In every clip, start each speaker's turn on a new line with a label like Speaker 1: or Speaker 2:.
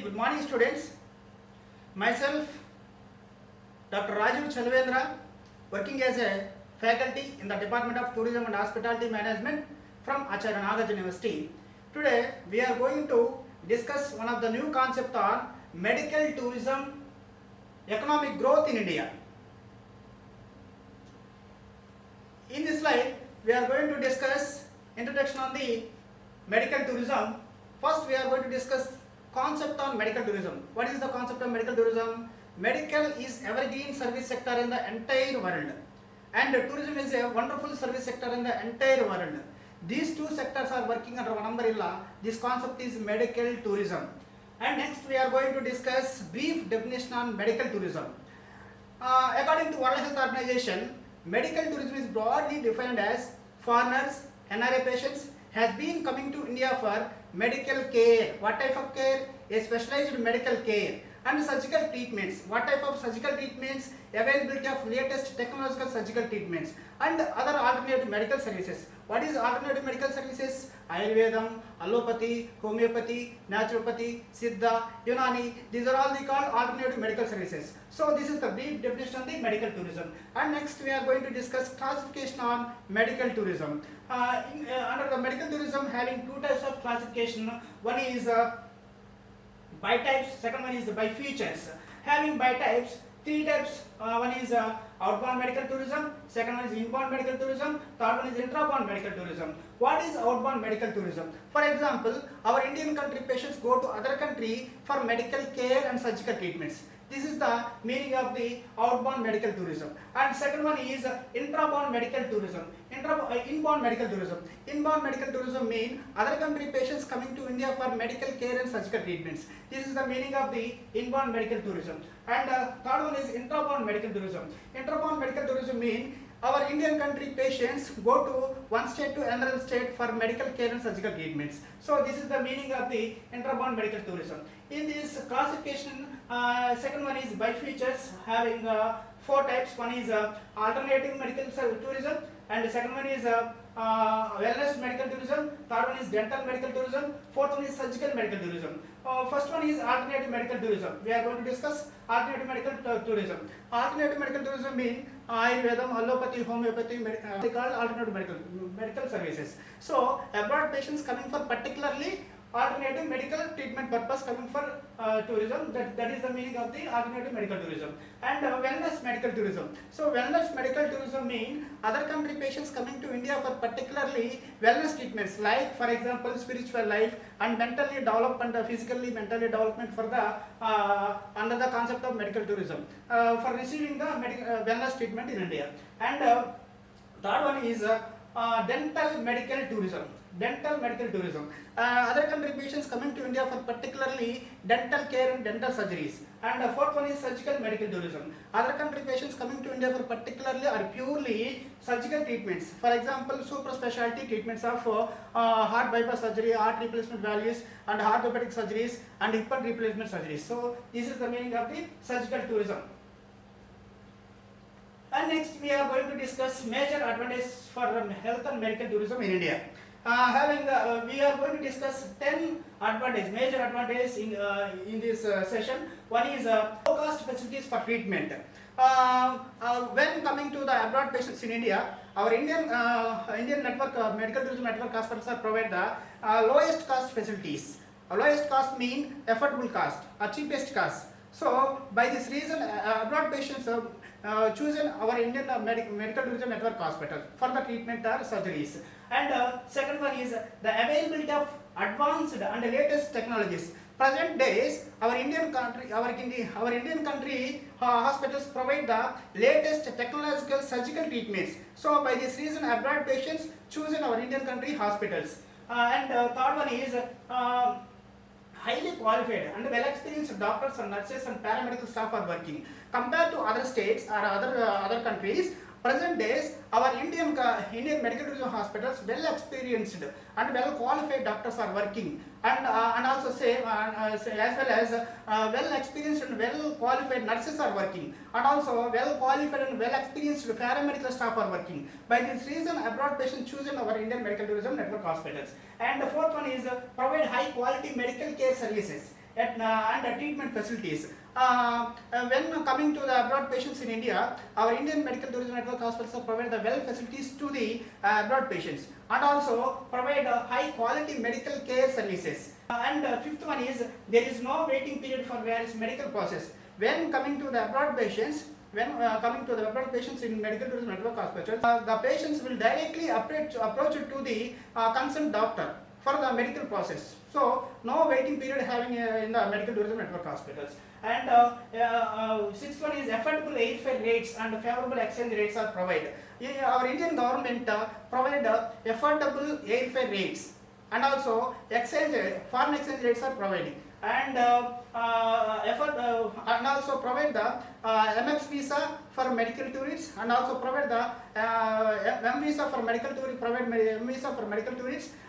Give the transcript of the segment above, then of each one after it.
Speaker 1: good morning students. Myself, Dr. Rajiv Chalvendra, working as a faculty in the Department of Tourism and Hospitality Management from Acharya Nagarjuna University. Today, we are going to discuss one of the new concept on medical tourism, economic growth in India. In this slide, we are going to discuss introduction on the medical tourism. First, we are going to discuss concept on medical tourism. What is the concept of medical tourism? Medical is evergreen service sector in the entire world, and tourism is a wonderful service sector in the entire world. These two sectors are working under one umbrella. This concept is medical tourism. And next, we are going to discuss brief definition on medical tourism. According to World Health Organization, medical tourism is broadly defined as foreigners, NRI patients, has been coming to India for medical care. What type of care? A specialized medical care. And surgical treatments. What type of surgical treatments? Availability of latest technological surgical treatments and other alternative medical services. What is alternative medical services? Ayurvedam, allopathy, homeopathy, naturopathy, siddha, Unani. These are all called alternative medical services. So this is the brief definition of the medical tourism. And next we are going to discuss classification on medical tourism. Under the medical tourism, having two types of classification. One is by types, second one is by features. Having by types, three types. One is outbound medical tourism, second one is inbound medical tourism, third one is intrabound medical tourism. What is outbound medical tourism? For example, our Indian country patients go to other country for medical care and surgical treatments. This is the meaning of the outbound medical tourism. And second one is intrabound medical tourism. Inbound medical tourism. Inbound medical tourism mean other country patients coming to India for medical care and surgical treatments. This is the meaning of the inbound medical tourism. And third one is intrabound medical tourism. Intrabound medical tourism mean our Indian country patients go to one state to another state for medical care and surgical treatments. So this is the meaning of the intrabound medical tourism. In this classification, second one is by features, having four types. One is alternative medical tourism, and the second one is wellness medical tourism, third one is dental medical tourism, fourth one is surgical medical tourism. First one is alternative medical tourism. We are going to discuss alternative medical tourism. Alternative medical tourism mean Ayurvedam, allopathy, homeopathy, they called alternative medical services. So abroad patients coming for particularly alternative medical treatment purpose coming for tourism, that is the meaning of the alternative medical tourism. And wellness medical tourism. So wellness medical tourism mean other country patients coming to India for particularly wellness treatments, like for example spiritual life and mentally development, physically mentally development for the under the concept of medical tourism, for receiving the wellness treatment in India. And third one is dental medical tourism. Dental medical tourism. Other country patients coming to India for particularly dental care and dental surgeries. And fourth one is surgical medical tourism. Other country patients coming to India for particularly or purely surgical treatments. For example, super specialty treatments of heart bypass surgery, heart replacement valves, and orthopedic surgeries and hip replacement surgeries. So this is the meaning of the surgical tourism. And next we are going to discuss major advantages for health and medical tourism in India. We are going to discuss 10 major advantages in this session. One is low cost facilities for treatment. When coming to the abroad patients in India, our Indian network, medical tourism network hospitals are provide the lowest cost facilities. Lowest cost mean affordable cost or cheapest cost. So by this reason, abroad patients chosen our Indian medical tourism network hospital for the treatment or surgeries. And second one is the availability of advanced and latest technologies. Present days, our Indian country hospitals provide the latest technological surgical treatments. So by this reason, abroad patients chosen our Indian country hospitals. And third one is highly qualified and well experienced doctors and nurses and paramedical staff are working. Compared to other states or other countries, present days our Indian medical tourism hospitals well experienced and well qualified doctors are working, and also as well as well experienced and well qualified nurses are working, and also well qualified and well experienced paramedical staff are working. By this reason, abroad patients chosen our Indian medical tourism network hospitals. And the fourth one is provide high quality medical care services. and treatment facilities. When coming to the abroad patients in India, our Indian Medical Tourism Network hospitals provide the well facilities to the abroad patients and also provide high quality medical care services. And fifth one is there is no waiting period for various medical process. When coming to the abroad patients, in medical tourism network hospitals, the patients will directly approach to the concerned doctor for the medical process. So no waiting period having in the medical tourism network hospitals. And sixth one is affordable airfare rates and favorable exchange rates are provided. Our Indian government provide affordable airfare rates and also foreign exchange rates are providing, and and also provide the MX visa for medical tourists, and also provide the M visa for medical tourists,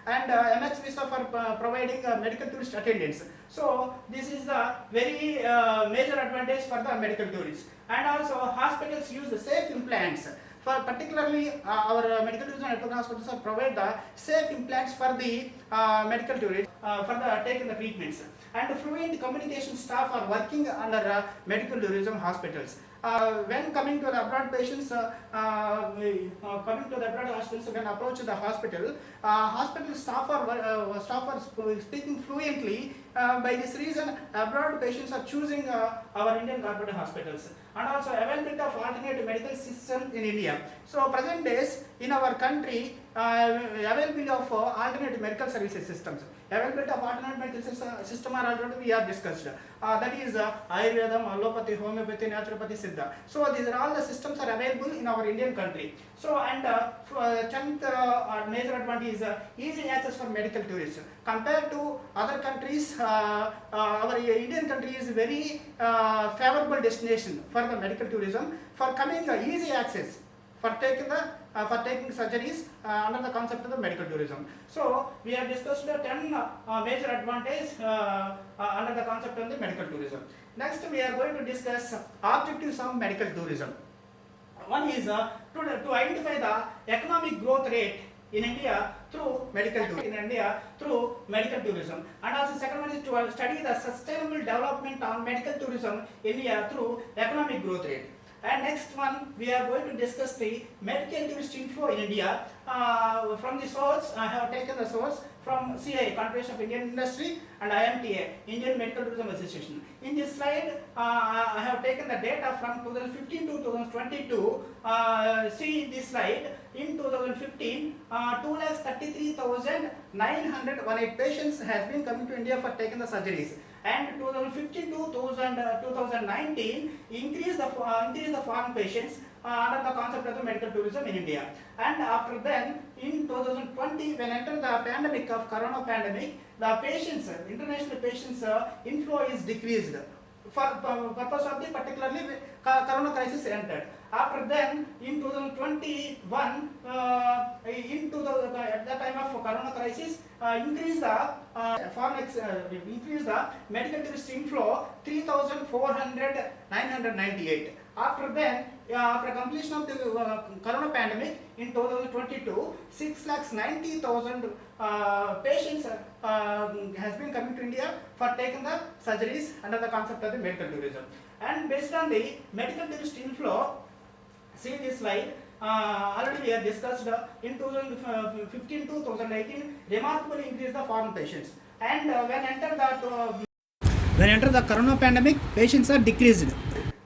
Speaker 1: and MX visa for providing medical tourist attendance. So this is the very major advantage for the medical tourists. And also hospitals use the safe implants. For particularly our medical tourism network hospitals provide the safe implants for the medical tourists for the taking the treatments, and fluent communication staff are working under medical tourism hospitals. When coming to the abroad patients, when approach the hospital, hospital staff are speaking fluently. By this reason, abroad patients are choosing our Indian corporate hospitals. And also availability of alternate medical system in India. So present days in our country, availability of alternate medical services systems. Availability of alternate medical system are already we have discussed. That is Ayurveda, Allopathy, Homeopathy, Naturopathy, Siddha. So these are all the systems are available in our Indian country. So and 10th major advantage is easy access for medical tourists. Compared to other countries, our Indian country is very favorable destination for the medical tourism for coming easy access for taking surgeries under the concept of the medical tourism. So we have discussed the 10 major advantages under the concept of the medical tourism. Next we are going to discuss objectives of medical tourism. One is to identify the economic growth rate in India through medical tourism. And also second one is to study the sustainable development on medical tourism in India through economic growth rate. And next one we are going to discuss the medical tourist inflow in India. From the source, I have taken the source from CII, Confederation of Indian Industry, and IMTA, Indian Medical Tourism Association. In this slide, I have taken the data from 2015 to 2022. See this slide. In 2015, 2,33,918 patients has been coming to India for taking the surgeries. And 2015 to 2019 increase the foreign patients under the concept of the medical tourism in India. And after then, in 2020, when entered the pandemic of Corona pandemic, the patients, international patients inflow is decreased for purpose of the particularly Corona crisis entered. After then, in 2021, at the time of Corona crisis, increase the medical tourist inflow 3,998. After then, after completion of the Corona pandemic in 2022, 6,90,000 patients has been coming to India for taking the surgeries under the concept of the medical tourism. And based on the medical tourist inflow, see this slide. Already we have discussed in 2015 to 2018 remarkably increased the foreign patients. And when enter the Corona pandemic, patients are decreased.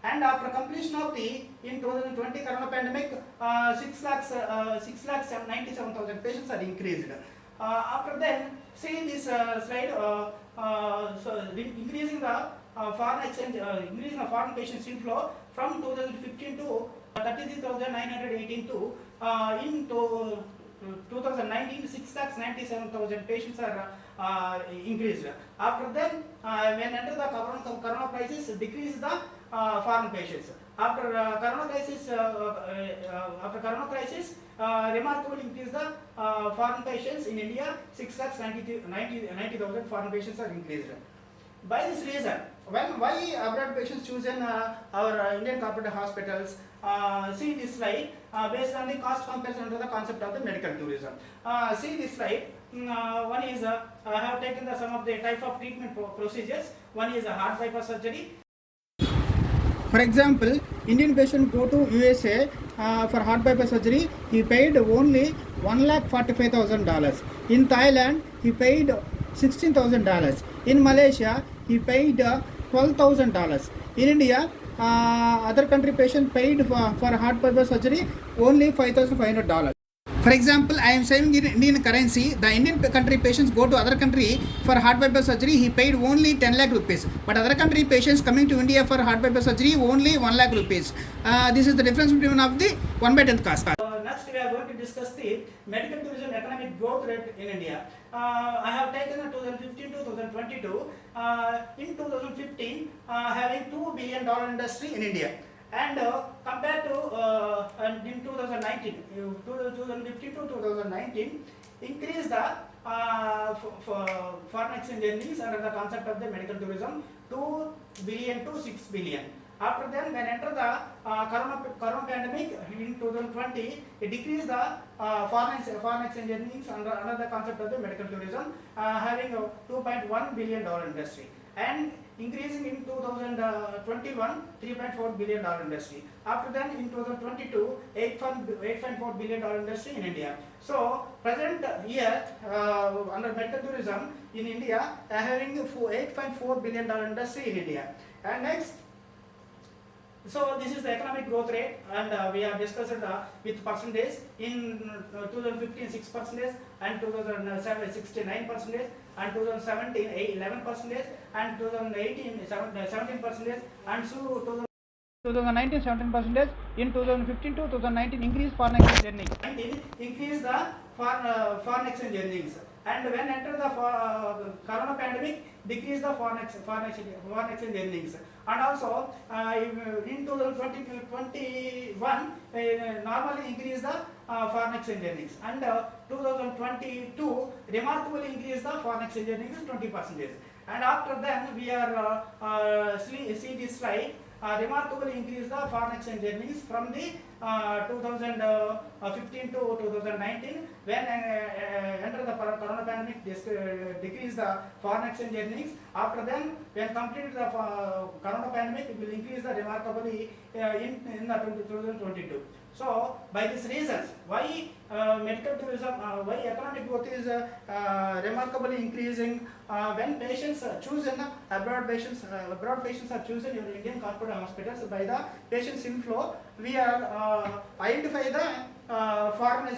Speaker 1: And after completion of the in 2020 Corona pandemic, 6,97,000 patients are increased. After then, see this slide. Increasing the foreign exchange, increasing the foreign patients inflow from 2015 to 33,918 to in 2019, 6,97,000 patients are increased. After then, when enter the Corona crisis, decrease the foreign patients. After Corona crisis, remarkably increase the foreign patients in India. 6,90,000 foreign patients are increased. By this reason, why abroad patients chosen our Indian corporate hospitals? See this slide. Based on the cost comparison under the concept of the medical tourism. See this slide. One is I have taken some of the type of treatment procedures. One is a heart bypass surgery. For example, Indian patient go to USA for heart bypass surgery. He paid only $1,45,000. In Thailand, he paid $16,000. In Malaysia, he paid $12,000. In India, other country patient paid for heart bypass surgery only $5,500. For example, I am saying in Indian currency, the Indian country patients go to other country for heart bypass surgery, he paid only 10 lakh rupees. But other country patients coming to India for heart bypass surgery only 1 lakh rupees. This is the difference between of the 1 by 10th cost. Next we are going to discuss the medical tourism economic growth rate in India. I have taken 2015 to 2022. In 2015, having $2 billion industry in India. And compared to in 2019, 2015 to 2019, increase the foreign exchange earnings under the concept of the medical tourism 2 billion to 6 billion. After then, when enter the corona pandemic in 2020, it decreased the foreign exchange earnings under the concept of the medical tourism, having a $2.1 billion industry. And increasing in 2021, $3.4 billion industry. After then, in 2022, $8.4 billion industry in India. So, present year under medical tourism in India, having $8.4 billion industry in India. And next, so this is the economic growth rate, and we have discussed with percentage. In 2015 6%, and 2007 69%, and 2017 11%, and 2018 17%, and so 2019 17%. In 2015 to 2019 increase foreign exchange earnings. 19 increase the foreign exchange earnings. And when enter the corona pandemic, decrease the foreign exchange earnings. And also in 2021 normally increase the foreign exchange earnings. And 2022 remarkably increase the foreign exchange earnings 20%. And after then we are see this slide. Remarkably increase the foreign exchange earnings from the 2015 to 2019, when enter the corona pandemic, decrease the foreign exchange earnings. After then, when completed the corona pandemic, it will increase the remarkably in the 2022. So, by these reasons, why medical tourism, why economic growth is remarkably increasing when patients chosen abroad patients are chosen in Indian corporate hospitals by the patients inflow. We are identify the foreign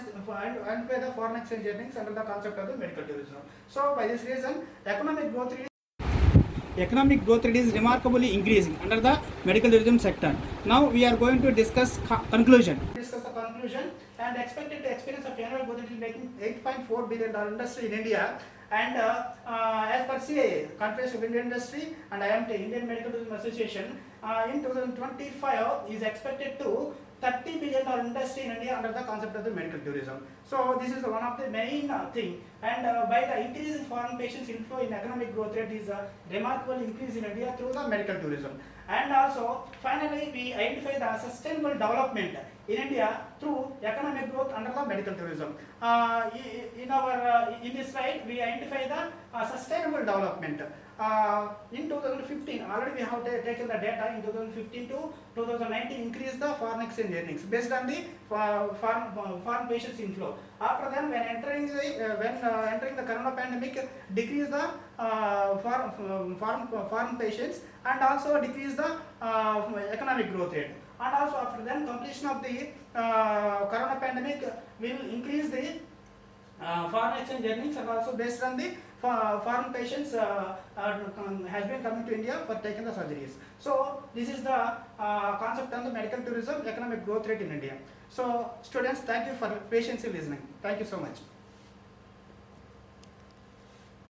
Speaker 1: exchange earnings under the concept of the medical tourism. So, by this reason, economic growth rate is remarkably increasing under the medical tourism sector. Now we are going to discuss conclusion. Discuss the conclusion and expected to experience of annual growth rate making $8.4 billion industry in India. And as per CIA, Confederation of Indian Industry, and IMT, Indian Medical Tourism Association, in 2025 is expected to $30 billion industry in India under the concept of the medical tourism. So this is one of the main thing. And by the increase in foreign patients inflow in economic growth rate is a remarkable increase in India through the medical tourism. And also finally we identify the sustainable development in India through economic growth under the medical tourism. In this slide we identify the sustainable development. In 2015, already we have taken the data. In 2015 to 2019 increased the foreign exchange earnings based on the foreign patients inflow. After then, when entering the corona pandemic, decrease the foreign patients and also decrease the economic growth rate. And also after then, completion of the corona pandemic will increase the foreign exchange earnings, and also based on the foreign patients has been coming to India for taking the surgeries. So this is the concept on the medical tourism economic growth rate in India. So students, thank you for patiently listening. Thank you so much.